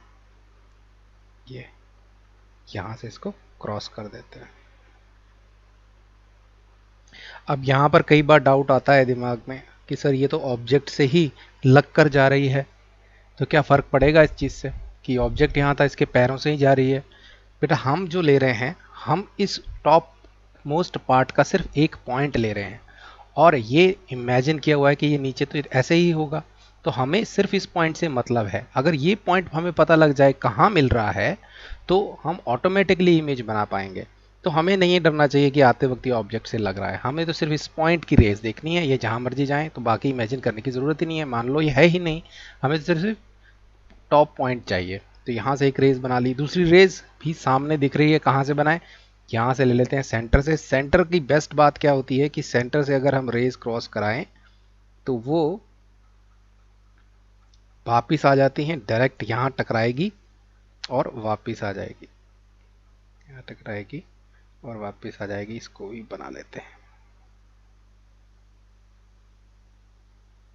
ये यहाँ से इसको क्रॉस कर देते हैं। अब यहाँ पर कई बार डाउट आता है दिमाग में कि सर ये तो ऑब्जेक्ट से ही लग कर जा रही है, तो क्या फ़र्क पड़ेगा इस चीज़ से कि ऑब्जेक्ट यहाँ था, इसके पैरों से ही जा रही है। बेटा हम जो ले रहे हैं, हम इस टॉप मोस्ट पार्ट का सिर्फ एक पॉइंट ले रहे हैं, और ये इमेजिन किया हुआ है कि ये नीचे तो ऐसे ही होगा, तो हमें सिर्फ इस पॉइंट से मतलब है। अगर ये पॉइंट हमें पता लग जाए कहाँ मिल रहा है, तो हम ऑटोमेटिकली इमेज बना पाएंगे। तो हमें नहीं डरना चाहिए कि आते वक्त ये ऑब्जेक्ट से लग रहा है, हमें तो सिर्फ इस पॉइंट की रेस देखनी है। ये जहाँ मर्जी जाए, तो बाकी इमेजिन करने की ज़रूरत ही नहीं है। मान लो ये है ही नहीं, हमें सिर्फ टॉप पॉइंट चाहिए। तो यहाँ से एक रेस बना ली, दूसरी रेस भी सामने दिख रही है, कहाँ से बनाए, यहाँ से ले लेते हैं, सेंटर से। सेंटर की बेस्ट बात क्या होती है कि सेंटर से अगर हम रेस क्रॉस कराएं तो वो वापिस आ जाती हैं, डायरेक्ट यहाँ टकराएगी और वापिस आ जाएगी, यहाँ टकराएगी और वापिस आ जाएगी। इसको भी बना लेते हैं।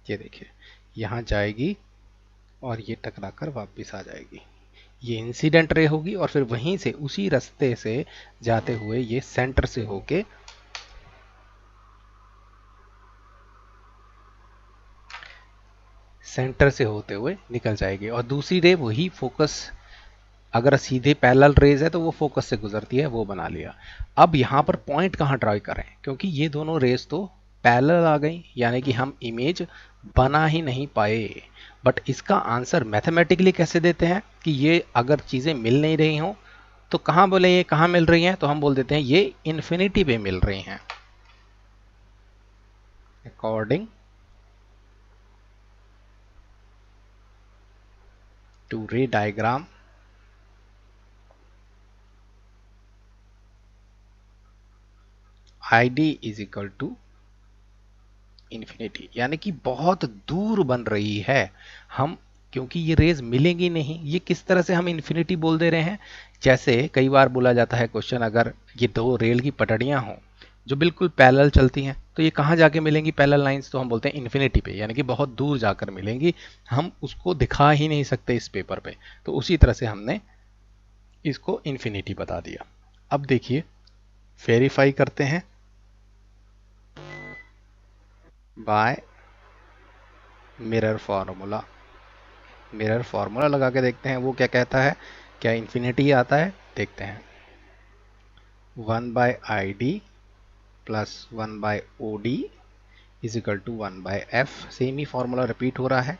ये देखिए यहाँ जाएगी और ये टकरा कर वापिस आ जाएगी। ये इंसिडेंट रे होगी, और फिर वहीं से उसी रास्ते से जाते हुए ये सेंटर से होके होते हुए निकल जाएगी। और दूसरी रे वही फोकस, अगर सीधे पैरेलल रेज है तो वो फोकस से गुजरती है, वो बना लिया। अब यहाँ पर पॉइंट कहाँ ड्राई करें, क्योंकि ये दोनों रेज तो पैरेलल आ गई, यानी कि हम इमेज बना ही नहीं पाए। बट इसका आंसर मैथमेटिकली कैसे देते हैं कि ये अगर चीज़ें मिल नहीं रही हों तो कहाँ बोले ये कहाँ मिल रही हैं, तो हम बोल देते हैं ये इन्फिनिटी पे मिल रही हैं। According to ray diagram ID is equal to infinity, यानी कि बहुत दूर बन रही है। हम क्योंकि ये रेज मिलेंगी नहीं, ये किस तरह से हम इन्फिनिटी बोल दे रहे हैं। जैसे कई बार बोला जाता है क्वेश्चन, अगर ये दो रेल की पटड़ियां हों जो बिल्कुल पैरेलल चलती हैं, तो ये कहाँ जाके मिलेंगी पैरेलल लाइंस, तो हम बोलते हैं इन्फिनिटी पे, यानी कि बहुत दूर जाकर मिलेंगी। हम उसको दिखा ही नहीं सकते इस पेपर पे, तो उसी तरह से हमने इसको इन्फिनिटी बता दिया। अब देखिए वेरीफाई करते हैं by mirror formula. Mirror formula लगा के देखते हैं वो क्या कहता है, क्या इन्फिनिटी आता है, देखते हैं। 1/ID plus 1/OD is equal to 1/F। Same ही फार्मूला रिपीट हो रहा है।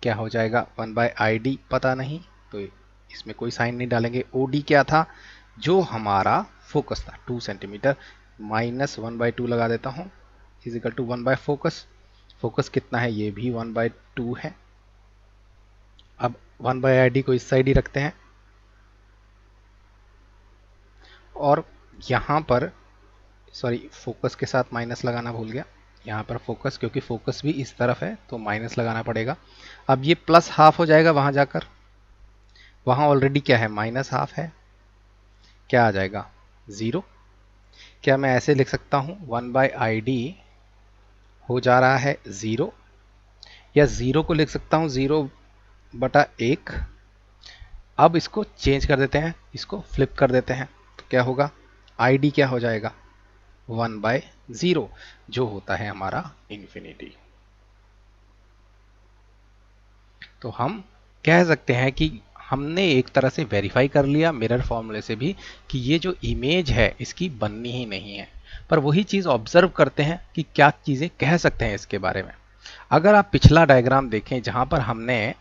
क्या हो जाएगा, 1/ID पता नहीं तो इसमें कोई साइन नहीं डालेंगे। OD क्या था, जो हमारा फोकस था 2 सेंटीमीटर, माइनस 1/2 लगा देता हूँ, इज इक्वल टू 1/फोकस। फोकस कितना है, ये भी 1/2 है। अब 1/ID को इस साइड ही रखते हैं, और यहाँ पर सॉरी फोकस के साथ माइनस लगाना भूल गया। यहाँ पर फोकस, क्योंकि फोकस भी इस तरफ है तो माइनस लगाना पड़ेगा। अब ये प्लस हाफ हो जाएगा वहाँ जाकर, वहाँ ऑलरेडी क्या है माइनस हाफ है, क्या आ जाएगा, 0। क्या मैं ऐसे लिख सकता हूँ 1/id हो जा रहा है 0, या 0 को लिख सकता हूँ 0/1। अब इसको चेंज कर देते हैं, इसको फ्लिप कर देते हैं, तो क्या होगा, id क्या हो जाएगा, 1/0, जो होता है हमारा इन्फिनिटी। तो हम कह सकते हैं कि हमने एक तरह से वेरीफाई कर लिया मिरर फॉर्मूले से भी कि ये जो इमेज है इसकी बननी ही नहीं है। पर वही चीज़ ऑब्जर्व करते हैं कि क्या चीज़ें कह सकते हैं इसके बारे में। अगर आप पिछला डायग्राम देखें जहां पर हमने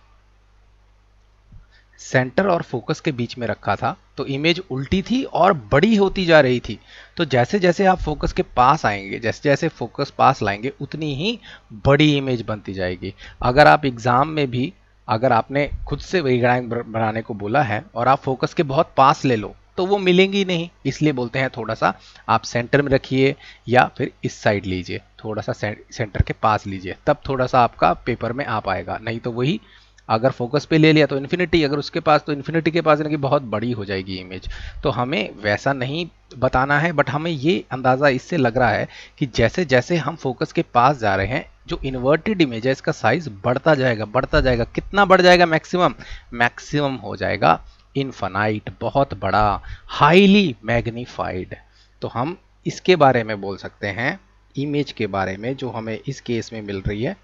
सेंटर और फोकस के बीच में रखा था, तो इमेज उल्टी थी और बड़ी होती जा रही थी। तो जैसे जैसे आप फोकस के पास आएंगे, जैसे जैसे फोकस पास लाएंगे, उतनी ही बड़ी इमेज बनती जाएगी। अगर आप एग्जाम में भी, अगर आपने खुद से ड्राइंग बनाने को बोला है और आप फोकस के बहुत पास ले लो, तो वो मिलेंगी नहीं। इसलिए बोलते हैं थोड़ा सा आप सेंटर में रखिए या फिर इस साइड लीजिए, थोड़ा सा सेंटर के पास लीजिए, तब थोड़ा सा आपका पेपर में आ पाएगा। नहीं तो वही, अगर फोकस पे ले लिया तो इन्फिनिटी, अगर उसके पास तो इन्फिनिटी के पास, यानी कि बहुत बड़ी हो जाएगी इमेज। तो हमें वैसा नहीं बताना है, बट हमें ये अंदाज़ा इससे लग रहा है कि जैसे जैसे हम फोकस के पास जा रहे हैं, जो इन्वर्टेड इमेज है इसका साइज बढ़ता जाएगा, बढ़ता जाएगा। कितना बढ़ जाएगा, मैक्सिमम, मैक्सिमम हो जाएगा इनफाइनाइट, बहुत बड़ा, हाईली मैग्नीफाइड। तो हम इसके बारे में बोल सकते हैं, इमेज के बारे में जो हमें इस केस में मिल रही है,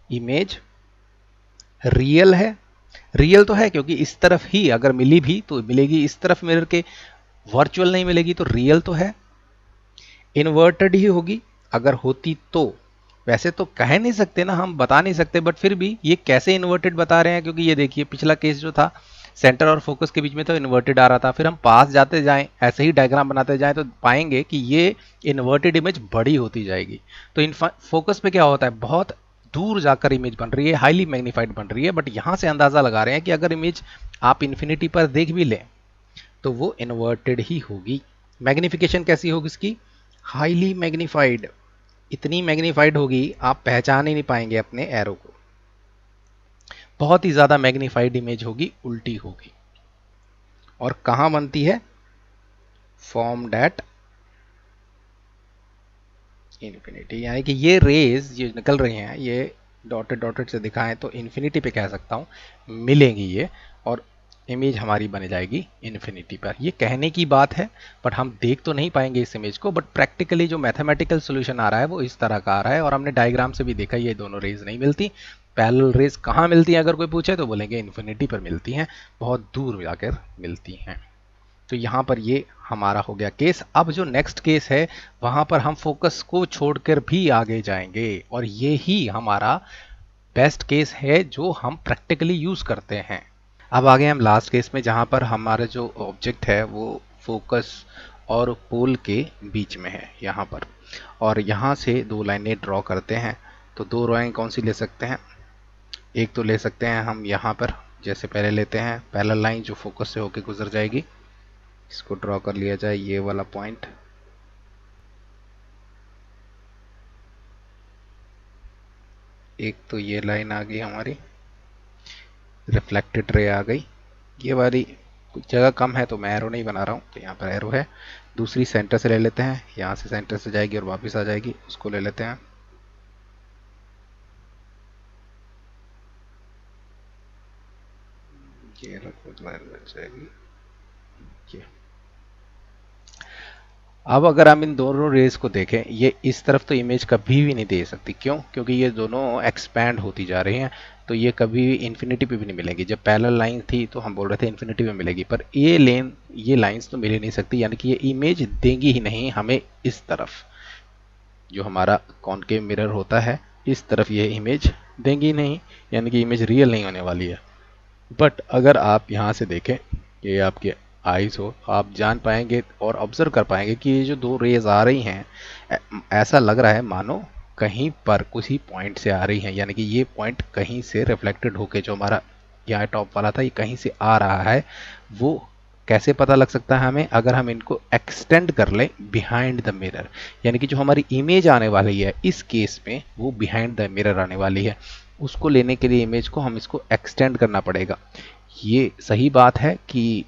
इमेज रियल है। रियल तो है क्योंकि इस तरफ ही अगर मिली भी तो मिलेगी इस तरफ मिरर के, वर्चुअल नहीं मिलेगी, तो रियल तो है। इन्वर्टेड ही होगी अगर होती तो, वैसे तो कह नहीं सकते ना, हम बता नहीं सकते, बट फिर भी ये कैसे इन्वर्टेड बता रहे हैं, क्योंकि ये देखिए पिछला केस जो था सेंटर और फोकस के बीच में तो इन्वर्टेड आ रहा था, फिर हम पास जाते जाएं, ऐसे ही डायग्राम बनाते जाएं, तो पाएंगे कि ये इन्वर्टेड इमेज बड़ी होती जाएगी। तो इन फोकस पे क्या होता है, बहुत दूर जाकर इमेज बन रही है, हाईली मैग्नीफाइड बन रही है, बट यहां से अंदाजा लगा रहे हैं कि अगर इमेज आप इन्फिनिटी पर देख भी लें तो वो इन्वर्टेड ही होगी। मैग्निफिकेशन कैसी होगी इसकी, हाईली मैग्नीफाइड, इतनी मैग्नीफाइड होगी आप पहचान ही नहीं पाएंगे अपने एरो को, बहुत ही ज्यादा मैग्नीफाइड इमेज होगी, उल्टी होगी। और कहां बनती है, फॉर्म डेट इन्फिनिटी, यानी कि ये रेज जो निकल रही हैं, ये डॉटेड डॉटेड से दिखाएं तो इन्फिनिटी पे कह सकता हूं मिलेंगी ये, और इमेज हमारी बन जाएगी इन्फिनिटी पर। ये कहने की बात है, बट हम देख तो नहीं पाएंगे इस इमेज को, बट प्रैक्टिकली जो मैथमेटिकल सोल्यूशन आ रहा है वो इस तरह का आ रहा है। और हमने डायग्राम से भी देखा ये दोनों रेज नहीं मिलती। पैरेलल रेज कहाँ मिलती हैं, अगर कोई पूछे तो बोलेंगे इन्फिनिटी पर मिलती हैं, बहुत दूर जाकर मिलती हैं। तो यहाँ पर ये हमारा हो गया केस। अब जो नेक्स्ट केस है वहां पर हम फोकस को छोड़कर भी आगे जाएंगे, और ये ही हमारा बेस्ट केस है जो हम प्रैक्टिकली यूज करते हैं। अब आगे हम लास्ट केस में, जहां पर हमारा जो ऑब्जेक्ट है वो फोकस और पोल के बीच में है यहाँ पर, और यहाँ से दो लाइनें ड्रॉ करते हैं। तो दो ड्राइंग कौन सी ले सकते हैं, एक तो ले सकते हैं हम यहाँ पर, जैसे पहले लेते हैं पैरेलल लाइन जो फोकस से होकर गुजर जाएगी, इसको ड्रॉ कर लिया जाए, ये वाला पॉइंट। एक तो ये लाइन आ गई हमारी, रिफ्लेक्टेड रे आ गई, ये वाली कुछ जगह कम है तो मैं एरो नहीं बना रहा हूँ, तो यहाँ पर एरो है। दूसरी सेंटर से ले लेते हैं, यहाँ से सेंटर से जाएगी और वापस आ जाएगी, उसको ले लेते हैं। ये जाएगी ये। अब अगर हम इन दोनों रेज को देखें, ये इस तरफ तो इमेज कभी भी नहीं दे सकती, क्यों, क्योंकि ये दोनों एक्सपैंड होती जा रही हैं, तो ये कभी भी इन्फिनिटी पे भी नहीं मिलेगी। जब पैरेलल लाइन थी तो हम बोल रहे थे इन्फिनिटी पे मिलेगी, पर ये लाइंस तो मिल ही नहीं सकती, यानी कि ये इमेज देंगी ही नहीं हमें इस तरफ। जो हमारा कॉनकेव मिरर होता है इस तरफ ये इमेज देंगी नहीं, यानी कि इमेज रियल नहीं होने वाली है। बट अगर आप यहाँ से देखें, ये आपके आईज हो, आप जान पाएंगे और ऑब्जर्व कर पाएंगे कि ये जो दो रेज आ रही हैं, ऐसा लग रहा है मानो कहीं पर किसी पॉइंट से आ रही हैं, यानी कि ये पॉइंट कहीं से रिफ्लेक्टेड होके, जो हमारा यहाँ टॉप वाला था ये कहीं से आ रहा है। वो कैसे पता लग सकता है हमें, अगर हम इनको एक्सटेंड कर लें बिहाइंड द मिरर, यानी कि जो हमारी इमेज आने वाली है इस केस में वो बिहाइंड द मिरर आने वाली है। उसको लेने के लिए इमेज को हम इसको एक्सटेंड करना पड़ेगा। ये सही बात है कि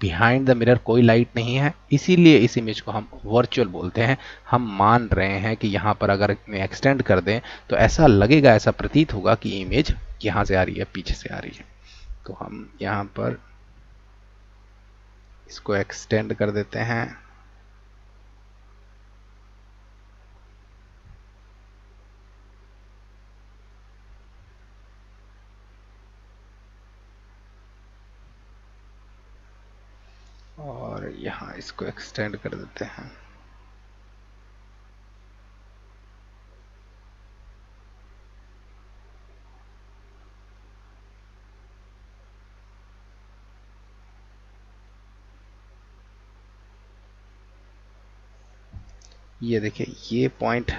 बिहाइंड द मिरर कोई लाइट नहीं है, इसीलिए इस इमेज को हम वर्चुअल बोलते हैं। हम मान रहे हैं कि यहाँ पर अगर एक्सटेंड कर दें तो ऐसा लगेगा, ऐसा प्रतीत होगा कि इमेज यहाँ से आ रही है, पीछे से आ रही है। तो हम यहाँ पर इसको एक्सटेंड कर देते हैं। और यहाँ इसको एक्सटेंड कर देते हैं। ये देखिए, ये पॉइंट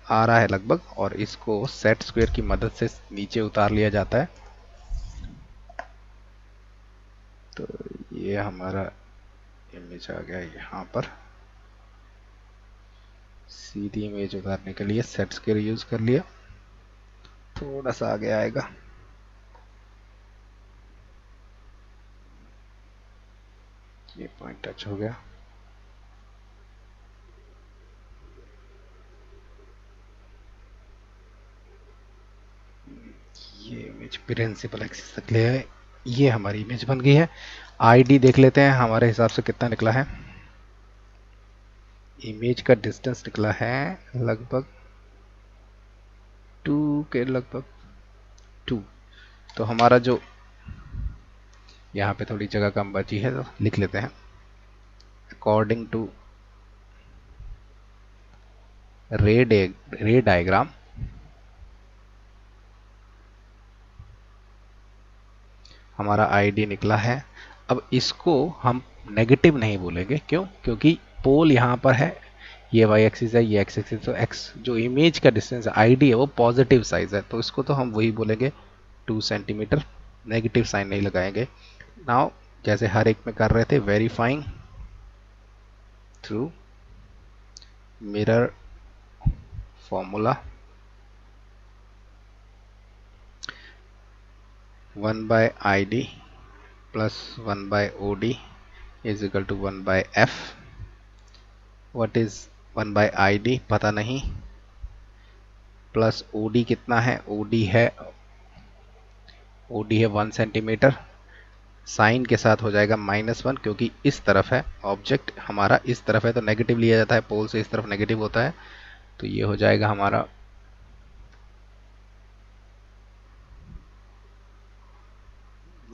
आ रहा है लगभग, और इसको सेट स्क्वायर की मदद से नीचे उतार लिया जाता है। तो ये हमारा इमेज आ गया यहाँ पर। सीधी इमेज उतारने के लिए सेट स्क्वायर यूज कर लिया, थोड़ा सा आगे आएगा। ये पॉइंट टच हो गया। ये इमेज प्रिंसिपल एक्सिस तक ले आए। ये हमारी इमेज बन गई है। आईडी देख लेते हैं हमारे हिसाब से कितना निकला है। इमेज का डिस्टेंस निकला है लगभग 2 के लगभग 2। तो हमारा जो यहाँ पे थोड़ी जगह कम बची है तो लिख लेते हैं, अकॉर्डिंग टू रे डायग्राम हमारा आईडी निकला है। अब इसको हम नेगेटिव नहीं बोलेंगे, क्यों? क्योंकि पोल यहाँ पर है, ये वाई एक्सिस है, ये एक्स एक्सिस, तो एक्स जो इमेज का डिस्टेंस आईडी है वो पॉजिटिव साइज है, तो इसको तो हम वही बोलेंगे 2 सेंटीमीटर, नेगेटिव साइन नहीं लगाएंगे। नाउ जैसे हर एक में कर रहे थे, verifying through mirror formula 1/id plus 1/od is equal to 1/f। what is 1/id पता नहीं, प्लस od कितना है, od है 1 सेंटीमीटर। साइन के साथ हो जाएगा -1, क्योंकि इस तरफ है ऑब्जेक्ट, हमारा इस तरफ है तो नेगेटिव लिया जाता है, पोल से इस तरफ नेगेटिव होता है। तो ये हो जाएगा हमारा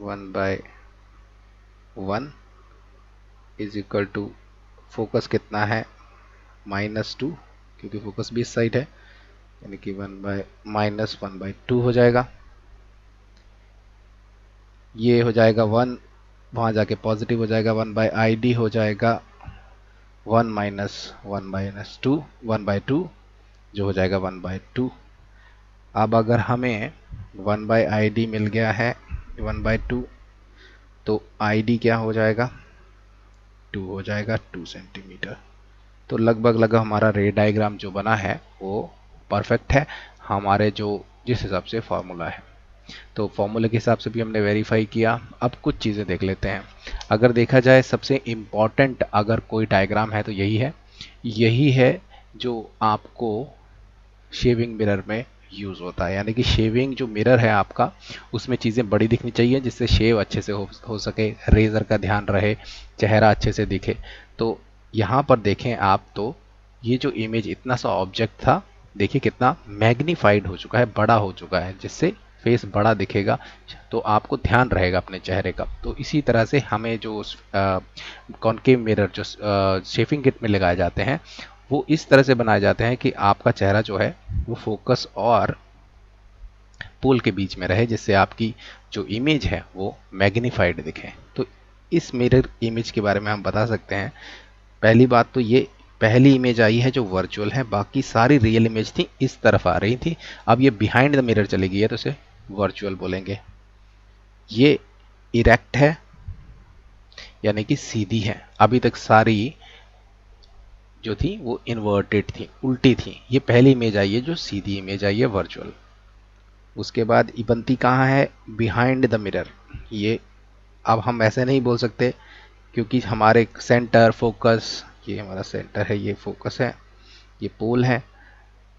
1/1 इज इक्वल टू, फोकस कितना है -2, क्योंकि फोकस भी इस साइड है, यानी कि 1/-1/2 हो जाएगा। ये हो जाएगा 1, वहाँ जाके पॉजिटिव हो जाएगा, 1/id हो जाएगा 1 - 1/2, 1/2 जो हो जाएगा 1/2। अब अगर हमें 1/id मिल गया है 1/2, तो id क्या हो जाएगा, 2 हो जाएगा, 2 सेंटीमीटर। तो लगभग हमारा रे डायग्राम जो बना है वो परफेक्ट है, हमारे जो जिस हिसाब से फॉर्मूला है। तो फॉर्मूले के हिसाब से भी हमने वेरीफाई किया। अब कुछ चीज़ें देख लेते हैं। अगर देखा जाए सबसे इम्पॉर्टेंट अगर कोई डायग्राम है तो यही है जो आपको शेविंग मिरर में यूज़ होता है। यानी कि शेविंग जो मिरर है आपका, उसमें चीज़ें बड़ी दिखनी चाहिए जिससे शेव अच्छे से हो सके, रेज़र का ध्यान रहे, चेहरा अच्छे से दिखे। तो यहाँ पर देखें आप, तो ये जो इमेज इतना सा ऑब्जेक्ट था, देखिए कितना मैग्नीफाइड हो चुका है, बड़ा हो चुका है, जिससे फेस बड़ा दिखेगा, तो आपको ध्यान रहेगा अपने चेहरे का। तो इसी तरह से हमें जो कॉनकेव मिरर जो शेविंग किट में लगाए जाते हैं, वो इस तरह से बनाए जाते हैं कि आपका चेहरा जो है वो फोकस और पोल के बीच में रहे, जिससे आपकी जो इमेज है वो मैग्नीफाइड दिखे। तो इस मिरर इमेज के बारे में हम बता सकते हैं। पहली बात तो ये पहली इमेज आई है जो वर्चुअल है, बाकी सारी रियल इमेज थी इस तरफ आ रही थी। अब ये बिहाइंड द मिरर चली गई है तो इसे वर्चुअल बोलेंगे। ये इरेक्ट है, यानी कि सीधी है। अभी तक सारी जो थी वो इन्वर्टेड थी, उल्टी थी। ये पहली इमेज आई है जो सीधी इमेज आई है, वर्चुअल। उसके बाद बनती कहाँ है, बिहाइंड द मिरर। ये अब हम ऐसे नहीं बोल सकते क्योंकि हमारे सेंटर फोकस, ये हमारा सेंटर है, ये फोकस है, ये पोल है,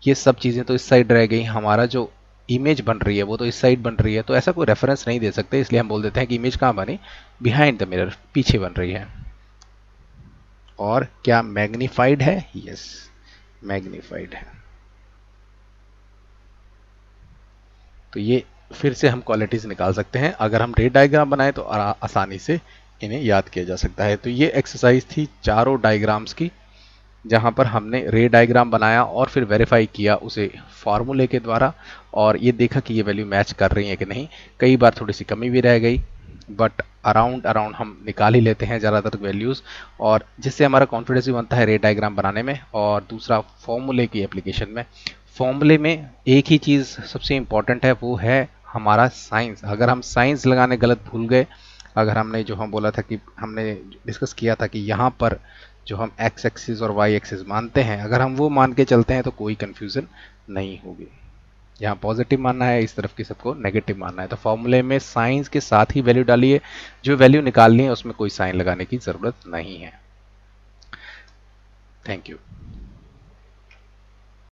ये सब चीज़ें तो इस साइड रह गई, हमारा जो इमेज बन रही है वो तो इस साइड बन रही है, तो ऐसा कोई रेफरेंस नहीं दे सकते, इसलिए हम बोल देते हैं कि इमेज कहाँ बनी, बिहाइंड द मिरर, पीछे बन रही है। और क्या मैग्नीफाइड है? यस, मैग्नीफाइड है। तो ये फिर से हम क्वालिटीज निकाल सकते हैं, अगर हम रे डायग्राम बनाए तो आसानी से इन्हें याद किया जा सकता है। तो ये एक्सरसाइज थी चारों डायग्राम्स की, जहां पर हमने रे डायग्राम बनाया और फिर वेरीफाई किया उसे फार्मूले के द्वारा, और ये देखा कि ये वैल्यू मैच कर रही है कि नहीं। कई बार थोड़ी सी कमी भी रह गई, बट अराउंड अराउंड हम निकाल ही लेते हैं ज़्यादातर वैल्यूज़, और जिससे हमारा कॉन्फिडेंस भी बनता है रे डायग्राम बनाने में। और दूसरा, फॉर्मूले की एप्लीकेशन में, फॉर्मूले में एक ही चीज़ सबसे इम्पॉर्टेंट है, वो है हमारा साइंस। अगर हम साइंस लगाने गलत भूल गए, अगर हमने जो हम बोला था कि हमने डिस्कस किया था कि यहाँ पर जो हम एक्स एक्सिस और वाई एक्सिस मानते हैं, अगर हम वो मान के चलते हैं तो कोई कन्फ्यूज़न नहीं होगी। यहाँ पॉजिटिव मानना है, इस तरफ की सबको नेगेटिव मानना है। तो फॉर्मूले में साइंस के साथ ही वैल्यू डालिए, जो वैल्यू निकालनी है उसमें कोई साइन लगाने की ज़रूरत नहीं है। Thank you.